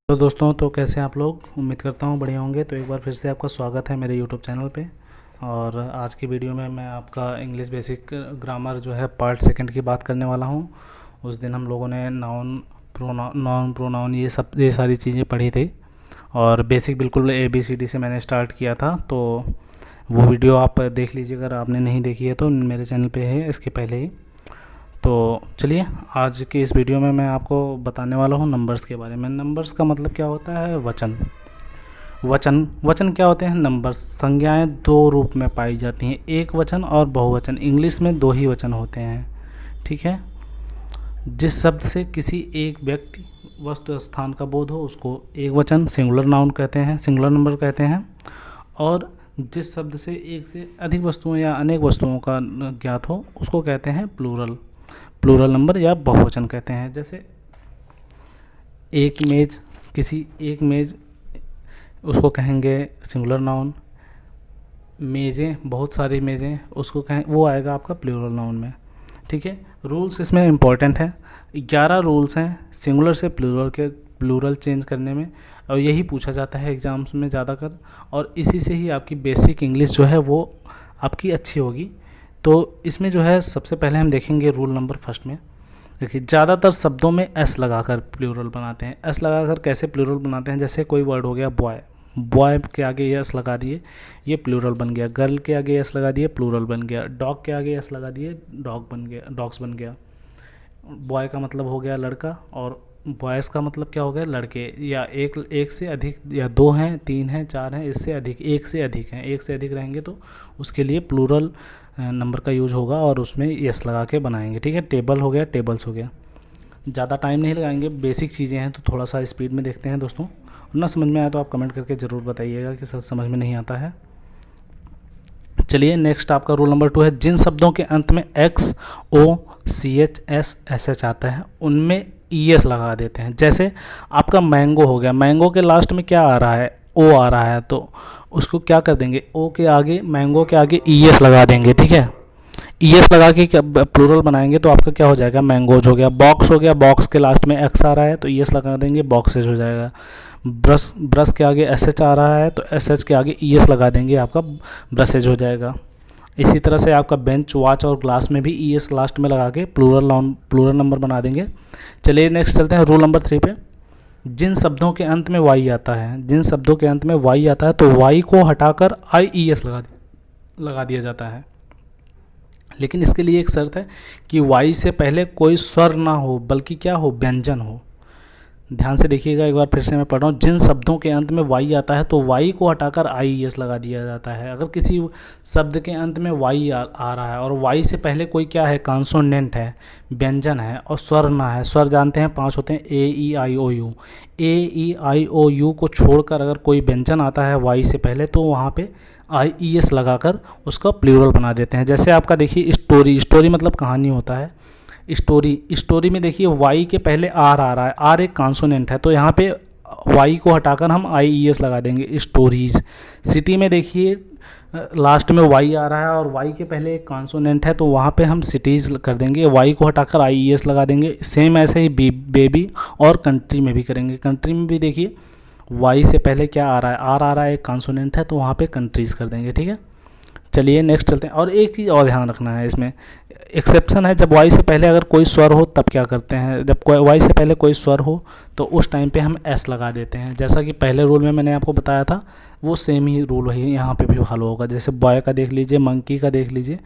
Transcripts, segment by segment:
तो दोस्तों, तो कैसे हैं आप लोग। उम्मीद करता हूँ बढ़िया होंगे। तो एक बार फिर से आपका स्वागत है मेरे यूट्यूब चैनल पे। और आज की वीडियो में मैं आपका इंग्लिश बेसिक ग्रामर जो है पार्ट सेकंड की बात करने वाला हूँ। उस दिन हम लोगों ने नाउन प्रोनाउन ये सारी चीज़ें पढ़ी थी और बेसिक बिल्कुल ABCD से मैंने स्टार्ट किया था। तो वो वीडियो आप देख लीजिए अगर आपने नहीं देखी है तो, मेरे चैनल पर है इसके पहले ही। तो चलिए, आज की इस वीडियो में मैं आपको बताने वाला हूँ नंबर्स के बारे में। नंबर्स का मतलब क्या होता है? वचन। वचन क्या होते हैं? नंबर्स। संज्ञाएं दो रूप में पाई जाती हैं, एक वचन और बहुवचन। इंग्लिश में दो ही वचन होते हैं, ठीक है। जिस शब्द से किसी एक व्यक्ति वस्तु स्थान का बोध हो उसको एक वचन सिंगुलर नाउन कहते हैं, सिंगुलर नंबर कहते हैं। और जिस शब्द से एक से अधिक वस्तुओं या अनेक वस्तुओं का ज्ञात हो उसको कहते हैं प्लूरल नंबर या बहुवचन कहते हैं। जैसे एक मेज उसको कहेंगे सिंगुलर नाउन। मेज़ें, बहुत सारी मेज़ें, उसको कहें, वो आएगा आपका प्लूरल नाउन में, ठीक है। रूल्स इसमें इम्पॉर्टेंट है। 11 रूल्स हैं सिंगुलर से प्लूरल चेंज करने में, और यही पूछा जाता है एग्ज़ाम्स में ज़्यादातर। और इसी से ही आपकी बेसिक इंग्लिश जो है वो आपकी अच्छी होगी। तो इसमें जो है सबसे पहले हम देखेंगे रूल नंबर फर्स्ट में। देखिए, ज़्यादातर शब्दों में एस लगाकर प्लूरल बनाते हैं। एस लगाकर कैसे प्लूरल बनाते हैं? जैसे कोई वर्ड हो गया बॉय के आगे एस लगा दिए, ये प्लूरल बन गया। गर्ल के आगे एस लगा दिए, प्लूरल बन गया। डॉग के आगे एस लगा दिए, डॉग्स बन गया। बॉय का मतलब हो गया लड़का, और बॉयज़ का मतलब क्या हो गया? लड़के। या एक से अधिक, या 2 हैं, 3 हैं, 4 हैं, इससे अधिक, एक से अधिक हैं। एक से अधिक रहेंगे तो उसके लिए प्लूरल नंबर का यूज होगा और उसमें यस लगा के बनाएंगे, ठीक है। टेबल हो गया, टेबल्स हो गया। ज़्यादा टाइम नहीं लगाएंगे, बेसिक चीज़ें हैं तो थोड़ा सा स्पीड में देखते हैं दोस्तों। ना समझ में आया तो आप कमेंट करके ज़रूर बताइएगा कि सर समझ में नहीं आता है। चलिए, नेक्स्ट आपका रूल नंबर 2 है, जिन शब्दों के अंत में एक्स, ओ, CH, SH आता है उनमें ES लगा देते हैं। जैसे आपका मैंगो हो गया, मैंगो के लास्ट में क्या आ रहा है? ओ आ रहा है, तो उसको क्या कर देंगे? ओ के आगे, मैंगो के आगे ES लगा देंगे, ठीक है। ES लगा के क्या प्लूरल बनाएंगे तो आपका क्या हो जाएगा? मैंगोज हो गया। बॉक्स हो गया, बॉक्स के लास्ट में एक्स आ रहा है तो ES लगा देंगे, बॉक्सेज हो जाएगा। ब्रश के आगे SH आ रहा है तो SH के आगे ES लगा देंगे, आपका ब्रशेज हो जाएगा। इसी तरह से आपका बेंच, वॉच और ग्लास में भी ES लास्ट में लगा के प्लूरल नंबर बना देंगे। चलिए, नेक्स्ट चलते हैं रूल नंबर 3 पे। जिन शब्दों के अंत में Y आता है, जिन शब्दों के अंत में Y आता है तो Y को हटाकर IES लगा दिया जाता है। लेकिन इसके लिए एक शर्त है कि Y से पहले कोई स्वर ना हो, बल्कि क्या हो? व्यंजन हो। ध्यान से देखिएगा, एक बार फिर से मैं पढ़ रहा हूँ। जिन शब्दों के अंत में Y आता है तो Y को हटाकर IES लगा दिया जाता है। अगर किसी शब्द के अंत में Y आ रहा है और Y से पहले कोई क्या है? कॉन्सोनेंट है, व्यंजन है, और स्वर ना है। स्वर जानते हैं 5 होते हैं, A, E, I, O, U को छोड़कर अगर कोई व्यंजन आता है Y से पहले तो वहाँ पे IES लगाकर उसका प्लूरल बना देते हैं। जैसे आपका देखिए स्टोरी मतलब कहानी होता है। स्टोरी में देखिए Y के पहले आर आ रहा है, आर एक कॉन्सोनेंट है तो यहाँ पे Y को हटाकर हम IES लगा देंगे, स्टोरीज। सिटी में देखिए लास्ट में Y आ रहा है और Y के पहले एक कॉन्सोनेंट है तो वहाँ पे हम सिटीज़ कर देंगे, Y को हटाकर IES लगा देंगे। सेम ऐसे ही बेबी और कंट्री में भी करेंगे। कंट्री में भी देखिए Y से पहले क्या आ रहा है? आर आ रहा है, एक कॉन्सोनेंट है तो वहाँ पे कंट्रीज़ कर देंगे, ठीक है। चलिए, नेक्स्ट चलते हैं। और एक चीज़ और ध्यान रखना है, इसमें एक्सेप्शन है। जब Y से पहले अगर कोई स्वर हो तब क्या करते हैं? जब Y से पहले कोई स्वर हो तो उस टाइम पे हम S लगा देते हैं। जैसा कि पहले रूल में मैंने आपको बताया था, वो सेम ही रूल वही यहाँ पे भी फॉलो होगा। जैसे बॉय का देख लीजिए, मंकी का देख लीजिए,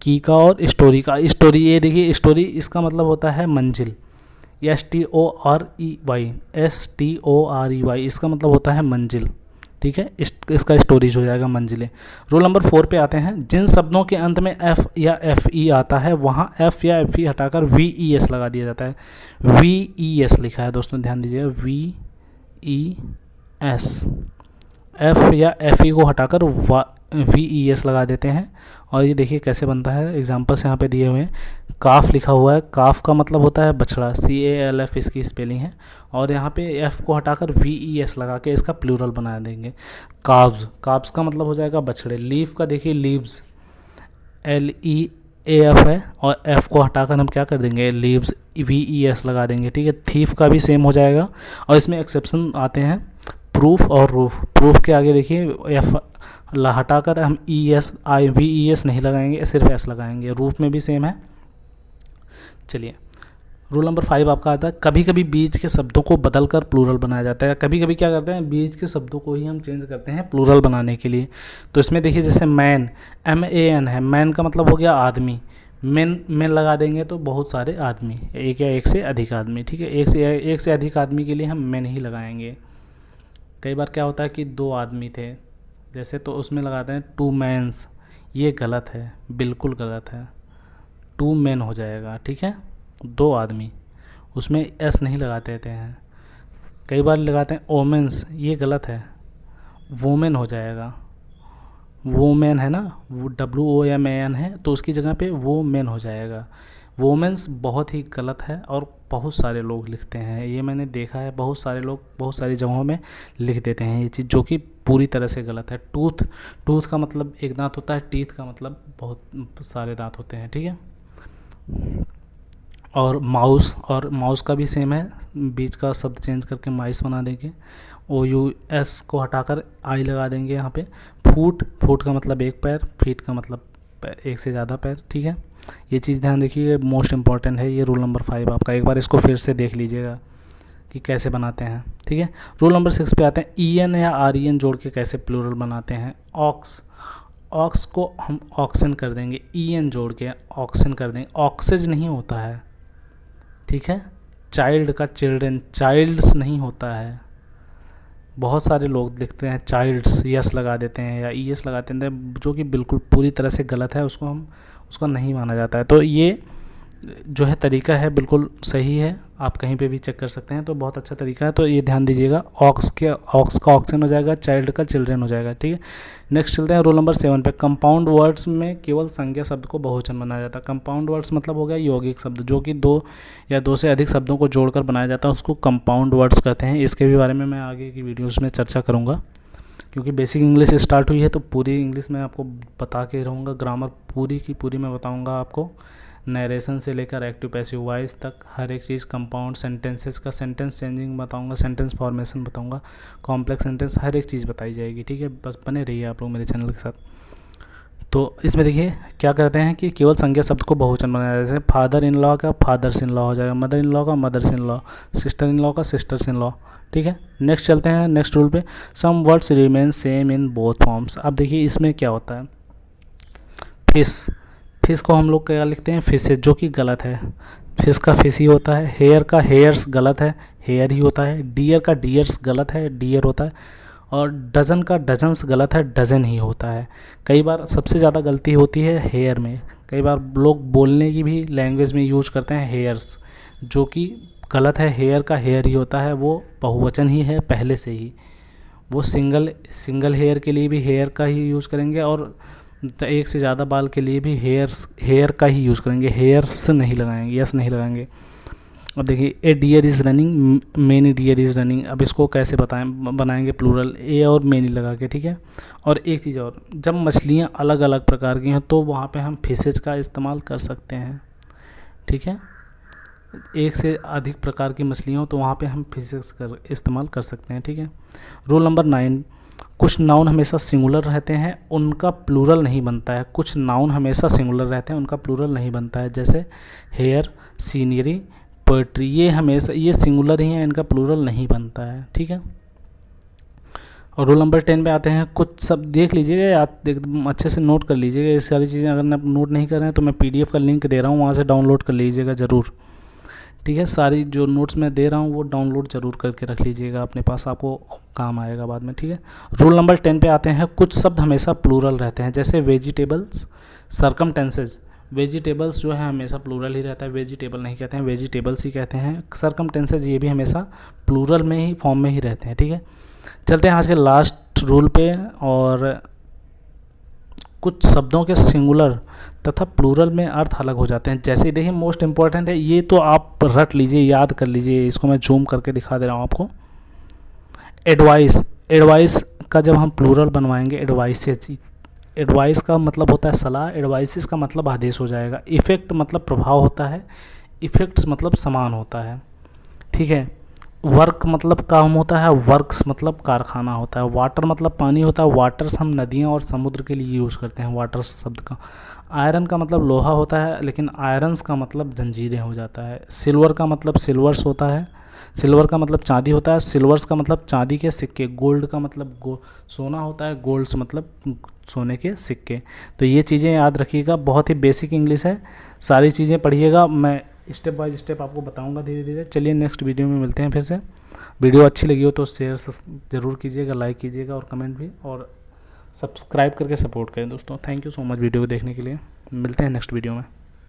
की का, और स्टोरी का। स्टोरी, ये देखिए स्टोरी, इसका मतलब होता है मंजिल, STOREY, इसका मतलब होता है मंजिल, ठीक है। इसका स्टोरीज हो जाएगा मंजिलें। रूल नंबर 4 पे आते हैं। जिन शब्दों के अंत में F या FE आता है वहाँ F या FE हटाकर VES लगा दिया जाता है। VES लिखा है दोस्तों, ध्यान दीजिएगा, VES। F या FE को हटाकर VES लगा देते हैं। और ये देखिए कैसे बनता है, एग्जाम्पल्स यहाँ पे दिए हुए हैं। काफ लिखा हुआ है, काफ का मतलब होता है बछड़ा, CALF इसकी स्पेलिंग है। और यहाँ पे F को हटाकर VES लगा के इसका प्लूरल बना देंगे, काव्स। काव्स का मतलब हो जाएगा बछड़े। लीफ का देखिए लीव्स, ए एफ है और एफ को हटाकर हम क्या कर देंगे, लीव्स वी ई एस लगा देंगे, ठीक है। थीफ का भी सेम हो जाएगा और इसमें एक्सेप्शन आते हैं प्रूफ और रूफ। प्रूफ के आगे देखिए एफ हटाकर हम E S I V E S नहीं लगाएंगे, सिर्फ एस लगाएंगे। रूफ में भी सेम है। चलिए रूल नंबर 5 आपका आता है, कभी कभी बीच के शब्दों को बदलकर प्लूरल बनाया जाता है। कभी कभी क्या करते हैं, बीच के शब्दों को ही हम चेंज करते हैं प्लूरल बनाने के लिए। तो इसमें देखिए जैसे मैन, एम ए एन है, मैन का मतलब हो गया आदमी, मेन मेन लगा देंगे तो बहुत सारे आदमी, एक या एक से अधिक आदमी, ठीक है। एक से अधिक आदमी के लिए हम मेन ही लगाएंगे। कई बार क्या होता है कि 2 आदमी थे जैसे, तो उसमें लगाते हैं 2 मैंस, ये गलत है, बिल्कुल गलत है, 2 मैन हो जाएगा, ठीक है। 2 आदमी, उसमें एस नहीं लगाते थे हैं। कई बार लगाते हैं ओमेंस, ये गलत है, वोमेन हो जाएगा। वोमेन है ना, वो WOMAN है, तो उसकी जगह पे वो मैन हो जाएगा। वोमेंस बहुत ही गलत है और बहुत सारे लोग लिखते हैं, ये मैंने देखा है, बहुत सारे लोग बहुत सारी जगहों में लिख देते हैं ये चीज़, जो कि पूरी तरह से गलत है। टूथ का मतलब एक दांत होता है, टीथ का मतलब बहुत सारे दांत होते हैं, ठीक है। और माउस का भी सेम है, बीच का शब्द चेंज करके माइस बना देंगे। OUS को हटाकर आई लगा देंगे यहाँ पे। फूट का मतलब एक पैर, फीट का मतलब एक से ज़्यादा पैर, ठीक है। ये चीज़ ध्यान रखिए, मोस्ट इंपॉर्टेंट है ये रूल नंबर 5 आपका। एक बार इसको फिर से देख लीजिएगा कि कैसे बनाते हैं, ठीक है। रूल नंबर 6 पे आते हैं, EN या REN जोड़ के कैसे प्लूरल बनाते हैं। ऑक्स को हम ऑक्सन कर देंगे, EN जोड़ के ऑक्सन कर देंगे, ऑक्सेज नहीं होता है, ठीक है। चाइल्ड का चिल्ड्रन, चाइल्ड्स नहीं होता है। बहुत सारे लोग लिखते हैं चाइल्ड्स, यस लगा देते हैं या ES लगा देते हैं, जो कि बिल्कुल पूरी तरह से गलत है, उसको नहीं माना जाता है। तो ये जो है तरीका है बिल्कुल सही है, आप कहीं पे भी चेक कर सकते हैं, तो बहुत अच्छा तरीका है। तो ये ध्यान दीजिएगा, ऑक्स का ऑक्सन हो जाएगा, चाइल्ड का चिल्ड्रन हो जाएगा, ठीक है। नेक्स्ट चलते हैं रूल नंबर 7 पे। कंपाउंड वर्ड्स में केवल संज्ञा शब्द को बहुवचन बनाया जाता है। कंपाउंड वर्ड्स मतलब हो गया यौगिक शब्द, जो कि 2 या 2 से अधिक शब्दों को जोड़कर बनाया जाता है, उसको कंपाउंड वर्ड्स कहते हैं। इसके भी बारे में मैं आगे की वीडियोज़ में चर्चा करूँगा, क्योंकि बेसिक इंग्लिश स्टार्ट हुई है तो पूरी इंग्लिश में आपको बता के रहूँगा, ग्रामर पूरी की पूरी मैं बताऊँगा आपको, नरेशन से लेकर एक्टिव पैसिव वॉइस तक हर एक चीज़। कंपाउंड सेंटेंसेस का सेंटेंस चेंजिंग बताऊंगा, सेंटेंस फॉर्मेशन बताऊंगा, कॉम्प्लेक्स सेंटेंस, हर एक चीज़ बताई जाएगी, ठीक है। बस बने रहिए आप लोग मेरे चैनल के साथ। तो इसमें देखिए क्या करते हैं कि केवल संज्ञा शब्द को बहुवचन बनाया जाता है। जैसे फादर इन लॉ का फादर्स इन लॉ हो जाएगा, मदर इन लॉ का mothers in law, sister in law का सिस्टर्स इन लॉ, ठीक है। नेक्स्ट चलते हैं नेक्स्ट रूल पे, some words remain same in both forms. अब देखिए इसमें क्या होता है, फिश को हम लोग क्या लिखते हैं, फिशेज, जो कि गलत है, फिश का फिश ही होता है। हेयर का हेयर्स गलत है, हेयर ही होता है। डियर का डियर्स गलत है, डियर होता है। और डजन का डजन्स गलत है, डजन ही होता है। कई बार सबसे ज़्यादा गलती होती है हेयर में, कई बार लोग बोलने की भी लैंग्वेज में यूज करते हैं हेयर्स, जो कि गलत है। हेयर का हेयर ही होता है, वो बहुवचन ही है पहले से ही। वो सिंगल हेयर के लिए भी हेयर का ही यूज़ करेंगे, और एक से ज़्यादा बाल के लिए भी हेयर का ही यूज़ करेंगे, हेयर्स नहीं लगाएंगे, यस नहीं लगाएंगे। अब देखिए a deer is running, many deer is running. अब इसको कैसे बनाएंगे प्लूरल, ए और मेनी लगा के, ठीक है। और एक चीज़ और, जब मछलियाँ अलग अलग प्रकार की हैं तो वहाँ पे हम फिशेज का इस्तेमाल कर सकते हैं, ठीक है। एक से अधिक प्रकार की मछलियाँ हो तो वहाँ पे हम फिशेज का इस्तेमाल कर सकते हैं, ठीक है। रूल नंबर 9, कुछ नाउन हमेशा सिंगुलर रहते हैं, उनका प्लूरल नहीं बनता है। कुछ नाउन हमेशा सिंगुलर रहते हैं, उनका प्लूरल नहीं बनता है। जैसे हेयर, सीनरी, पोएट्री, ये सिंगुलर ही हैं, इनका प्लूरल नहीं बनता है, ठीक है। और रूल नंबर 10 पे आते हैं, कुछ सब देख लीजिएगा, याद एकदम अच्छे से नोट कर लीजिएगा ये सारी चीज़ें। अगर आप नोट नहीं कर रहे हैं तो मैं PDF का लिंक दे रहा हूँ, वहाँ से डाउनलोड कर लीजिएगा ज़रूर, ठीक है। सारी जो नोट्स मैं दे रहा हूँ वो डाउनलोड ज़रूर करके रख लीजिएगा अपने पास, आपको काम आएगा बाद में, ठीक है। रूल नंबर 10 पे आते हैं, कुछ शब्द हमेशा प्लूरल रहते हैं। जैसे वेजिटेबल्स, सर्कमटेंसेज। वेजिटेबल्स जो है हमेशा प्लूरल ही रहता है, वेजिटेबल नहीं कहते हैं, वेजिटेबल्स ही कहते हैं। सर्कमटेंसेज ये भी हमेशा प्लूरल में ही फॉर्म में ही रहते हैं, ठीक है। चलते हैं आज के लास्ट रूल पे, और कुछ शब्दों के सिंगुलर तथा प्लूरल में अर्थ अलग हो जाते हैं। जैसे देखिए मोस्ट इंपॉर्टेंट है, ये तो आप रट लीजिए, याद कर लीजिए, इसको मैं जूम करके दिखा दे रहा हूँ आपको। एडवाइस का जब हम प्लूरल बनवाएंगे, एडवाइस का मतलब होता है सलाह, एडवाइसिस का मतलब आदेश हो जाएगा। इफ़ेक्ट मतलब प्रभाव होता है, इफ़ेक्ट्स मतलब समान होता है, ठीक है। वर्क मतलब काम होता है, वर्क्स मतलब कारखाना होता है। वाटर मतलब पानी होता है, वाटर्स हम नदियाँ और समुद्र के लिए यूज़ करते हैं वाटर्स शब्द का। आयरन का मतलब लोहा होता है, लेकिन आयरन्स का मतलब जंजीरें हो जाता है। सिल्वर का मतलब सिल्वर्स होता है, सिल्वर का मतलब चांदी होता है। सिल्वर्स का मतलब चांदी के सिक्के। गोल्ड का मतलब सोना होता है, गोल्ड्स मतलब सोने के सिक्के। तो ये चीज़ें याद रखिएगा, बहुत ही बेसिक इंग्लिश है, सारी चीज़ें पढ़िएगा, मैं स्टेप बाय स्टेप आपको बताऊंगा धीरे धीरे। चलिए नेक्स्ट वीडियो में मिलते हैं फिर से। वीडियो अच्छी लगी हो तो शेयर ज़रूर कीजिएगा, लाइक कीजिएगा और कमेंट भी, और सब्सक्राइब करके सपोर्ट करें दोस्तों। Thank you so much video को देखने के लिए। मिलते हैं नेक्स्ट वीडियो में।